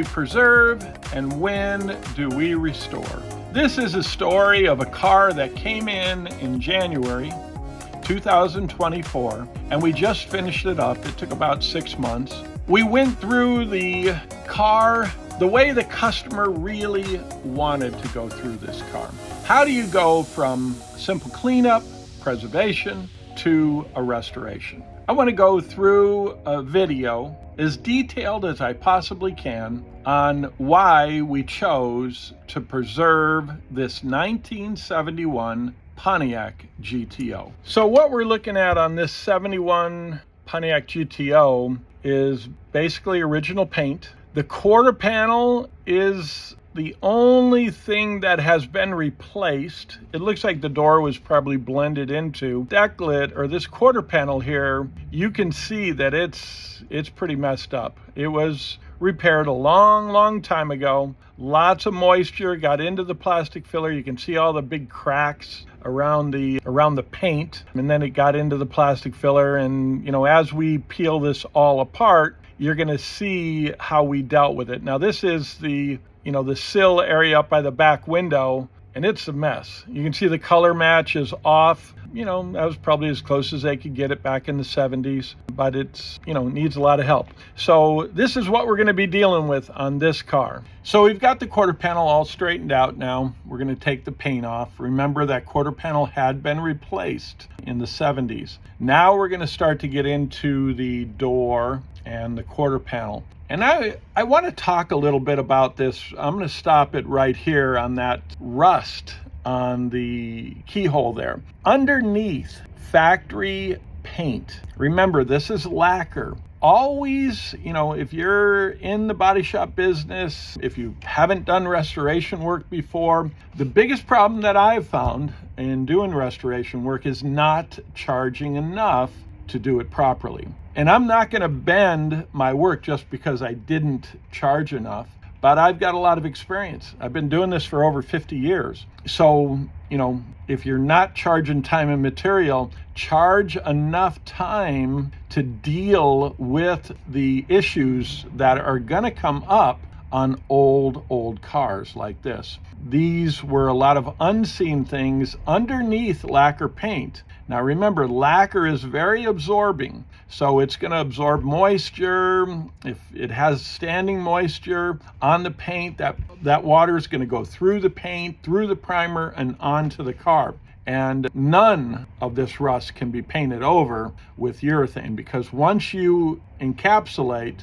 preserve and when do we restore? This is a story of a car that came in January 2024, and we just finished it up. It took about 6 months. We went through the car the way the customer really wanted to go through this car. How do you go from simple cleanup, preservation, to a restoration? I want to go through a video as detailed as I possibly can on why we chose to preserve this 1971 Pontiac GTO. So what we're looking at on this 71 Pontiac GTO is basically original paint. The quarter panel is the only thing that has been replaced. It looks like the door was probably blended into. Deck lid, or this quarter panel here, you can see that it's pretty messed up. It was repaired a long time ago. Lots of moisture got into the plastic filler. You can see all the big cracks around the paint, and then it got into the plastic filler. And you know, as we peel this all apart, you're going to see how we dealt with it. Now this is the sill area up by the back window, and it's a mess. You can see the color match is off. That was probably as close as they could get it back in the 70s, but it's, needs a lot of help. So this is what we're going to be dealing with on this car. So we've got the quarter panel all straightened out now. We're going to take the paint off. Remember that quarter panel had been replaced in the 70s. Now we're going to start to get into the door and the quarter panel. And I want to talk a little bit about this. I'm going to stop it right here on that rust on the keyhole there. Underneath factory paint, remember this is lacquer. Always, if you're in the body shop business, if you haven't done restoration work before, the biggest problem that I've found in doing restoration work is not charging enough to do it properly. And I'm not going to bend my work just because I didn't charge enough, but I've got a lot of experience. I've been doing this for over 50 years. So, if you're not charging time and material, charge enough time to deal with the issues that are going to come up on old cars like this. These were a lot of unseen things underneath lacquer paint. Now remember, lacquer is very absorbing, so it's going to absorb moisture. If it has standing moisture on the paint, that water is going to go through the paint, through the primer, and onto the car. And none of this rust can be painted over with urethane, because once you encapsulate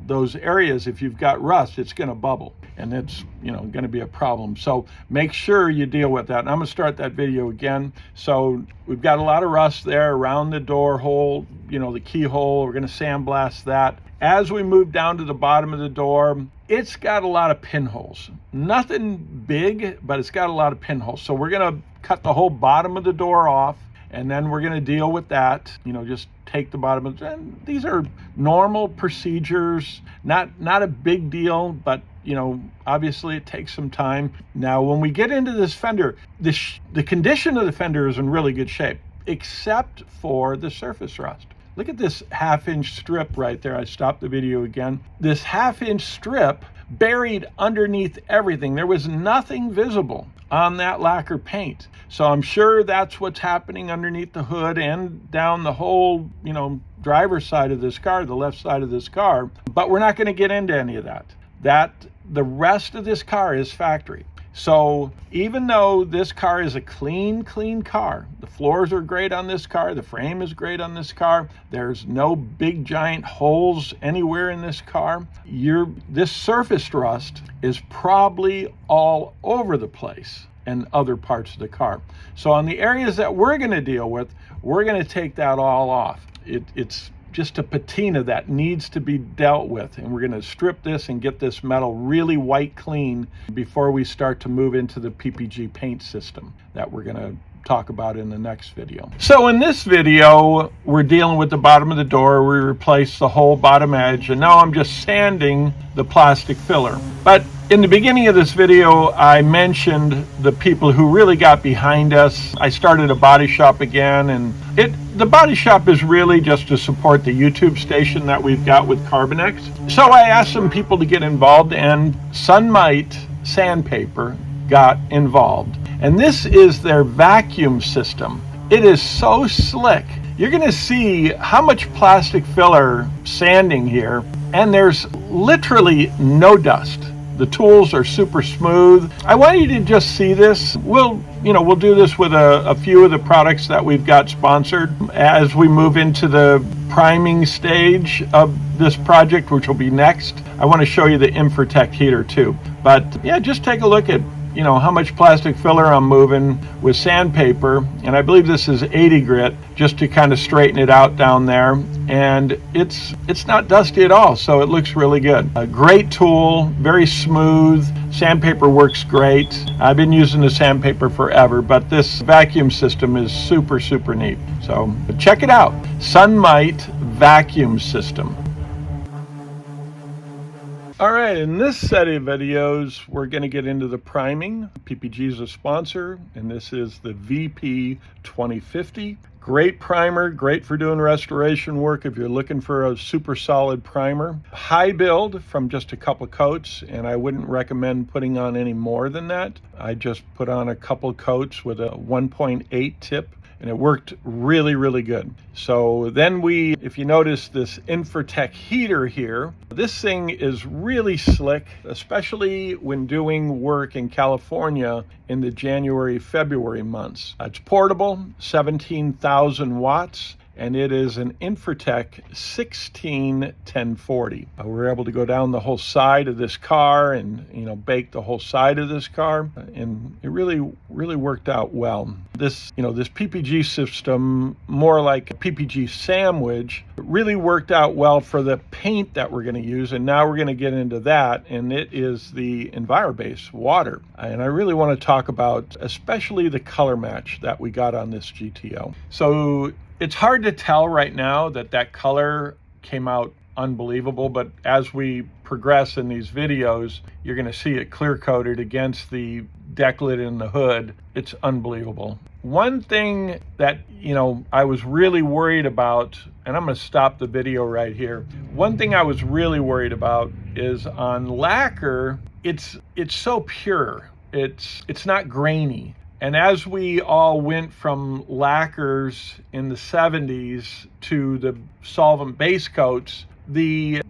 those areas, if you've got rust, it's going to bubble, and it's going to be a problem. So make sure you deal with that. And I'm going to start that video again. So we've got a lot of rust there around the door hole, the keyhole. We're going to sandblast that. As we move down to the bottom of the door, it's got a lot of pinholes. Nothing big, but it's got a lot of pinholes. So we're going to cut the whole bottom of the door off, and then we're going to deal with that. Just take the bottom of it. And these are normal procedures, not a big deal, but obviously it takes some time. Now, when we get into this fender, the condition of the fender is in really good shape, except for the surface rust. Look at this 1/2-inch strip right there. I stopped the video again. This 1/2-inch strip buried underneath everything. There was nothing visible on that lacquer paint. So I'm sure that's what's happening underneath the hood and down the whole, driver's side of this car, the left side of this car. But we're not going to get into any of that. The rest of this car is factory. So even though this car is a clean car, the floors are great on this car, the frame is great on this car, there's no big giant holes anywhere in this car, this surface rust is probably all over the place in other parts of the car. So on the areas that we're going to deal with, we're going to take that all off. It's just a patina that needs to be dealt with, and we're going to strip this and get this metal really white clean before we start to move into the PPG paint system that we're going to talk about in the next video. So in this video, we're dealing with the bottom of the door. We replaced the whole bottom edge, and now I'm just sanding the plastic filler. But in the beginning of this video, I mentioned the people who really got behind us. I started a body shop again, and The body shop is really just to support the YouTube station that we've got with Carbonex. So I asked some people to get involved, and Sunmite Sandpaper got involved. And this is their vacuum system. It is so slick. You're going to see how much plastic filler sanding here, and there's literally no dust. The tools are super smooth. I want you to just see this. We'll do this with a few of the products that we've got sponsored as we move into the priming stage of this project, which will be next. I want to show you the Infratech heater too. But yeah, just take a look at how much plastic filler I'm moving with sandpaper, and I believe this is 80 grit, just to kind of straighten it out down there, and it's not dusty at all, so it looks really good. A great tool, very smooth. Sandpaper works great. I've been using the sandpaper forever, but this vacuum system is super, super neat. So check it out. Sunmite vacuum system. All right, in this set of videos, we're going to get into the priming. PPG is a sponsor, and this is the VP 2050. Great primer, great for doing restoration work if you're looking for a super solid primer. High build from just a couple coats, and I wouldn't recommend putting on any more than that. I just put on a couple coats with a 1.8 tip, and it worked really, really good. So then if you notice this Infratech heater here, this thing is really slick, especially when doing work in California in the January, February months. It's portable, 17,000 watts, and it is an Infratech 161040. We were able to go down the whole side of this car and bake the whole side of this car, and it really worked out well. This PPG system, more like a PPG sandwich, really worked out well for the paint that we're going to use, and now we're going to get into that, and it is the EnviroBase water. And I really want to talk about especially the color match that we got on this GTO. So it's hard to tell right now that color came out unbelievable, but as we progress in these videos, you're going to see it clear coated against the deck lid and the hood. It's unbelievable. One thing that I was really worried about, and I'm going to stop the video right here. One thing I was really worried about is on lacquer, it's so pure. It's not grainy. And as we all went from lacquers in the 70s to the solvent base coats, the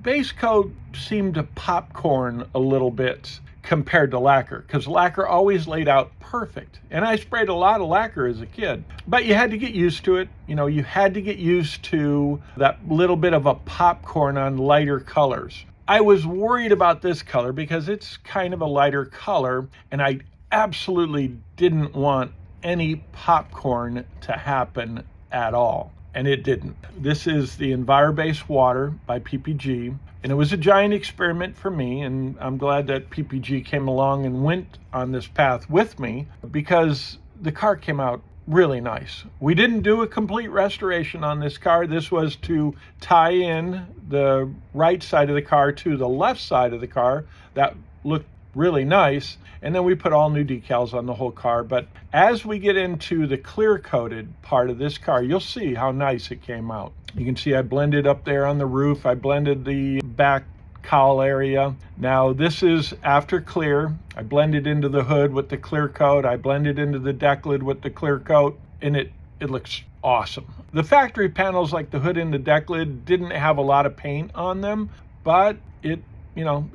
base coat seemed to popcorn a little bit compared to lacquer, because lacquer always laid out perfect. And I sprayed a lot of lacquer as a kid, but you had to get used to it. You had to get used to that little bit of a popcorn on lighter colors. I was worried about this color because it's kind of a lighter color, and I absolutely didn't want any popcorn to happen at all, and it didn't. This is the EnviroBase water by PPG, and it was a giant experiment for me, and I'm glad that PPG came along and went on this path with me, because the car came out really nice. We didn't do a complete restoration on this car. This was to tie in the right side of the car to the left side of the car. That looked really nice, and then we put all new decals on the whole car. But as we get into the clear coated part of this car, you'll see how nice it came out. You can see I blended up there on the roof. I blended the back cowl area. Now this is after clear. I blended into the hood with the clear coat. I blended into the deck lid with the clear coat, and it looks awesome. The factory panels, like the hood and the deck lid, didn't have a lot of paint on them, but it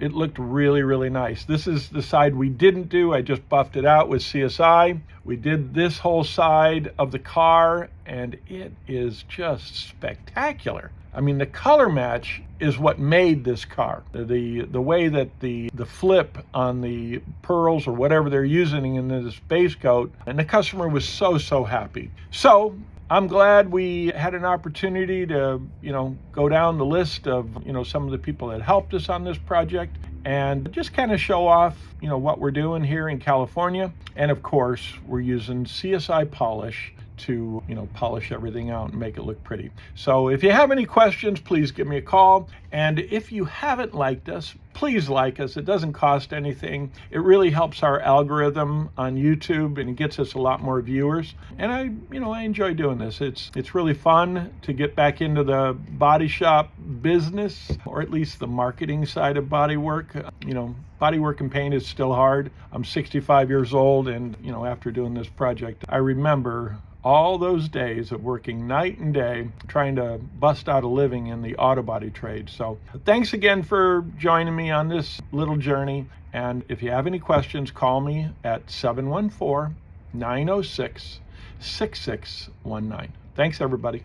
looked really, really nice. This is the side we didn't do. I just buffed it out with CSI. We did this whole side of the car, and it is just spectacular. I mean, the color match is what made this car. The way that the flip on the pearls or whatever they're using in this base coat, and the customer was so happy. So I'm glad we had an opportunity to, go down the list of, some of the people that helped us on this project, and just kind of show off, what we're doing here in California. And of course, we're using CSI polish to, polish everything out and make it look pretty. So if you have any questions, please give me a call. And if you haven't liked us, please like us. It doesn't cost anything. It really helps our algorithm on YouTube, and it gets us a lot more viewers. And I enjoy doing this. It's really fun to get back into the body shop business, or at least the marketing side of body work. Body work and paint is still hard. I'm 65 years old, and after doing this project, I remember all those days of working night and day trying to bust out a living in the auto body trade. So thanks again for joining me on this little journey. And if you have any questions, call me at 714-906-6619. Thanks, everybody.